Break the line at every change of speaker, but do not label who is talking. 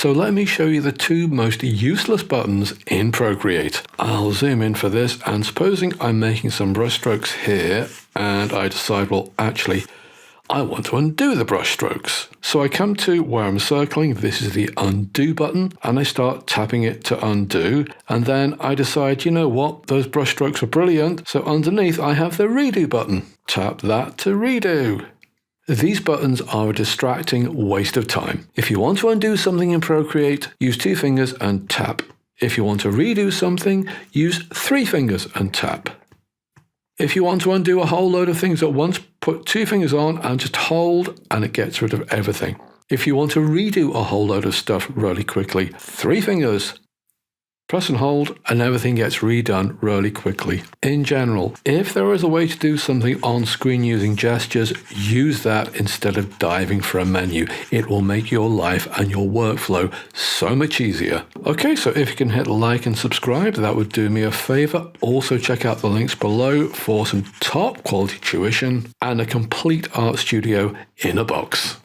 So let me show you the two most useless buttons in Procreate. I'll zoom in for this, and supposing I'm making some brush strokes here, and I decide, well, actually, I want to undo the brush strokes. So I come to where I'm circling, this is the undo button, and I start tapping it to undo. And then I decide, you know what, those brush strokes are brilliant. So underneath I have the redo button. Tap that to redo. These buttons are a distracting waste of time. If you want to undo something in Procreate, use 2 fingers and tap. If you want to redo something, use 3 fingers and tap. If you want to undo a whole load of things at once, put 2 fingers on and just hold, and it gets rid of everything. If you want to redo a whole load of stuff really quickly, 3 fingers. Press and hold, and everything gets redone really quickly. In general, if there is a way to do something on screen using gestures, use that instead of diving for a menu. It will make your life and your workflow so much easier. Okay, so if you can hit like and subscribe, that would do me a favor. Also check out the links below for some top quality tuition and a complete art studio in a box.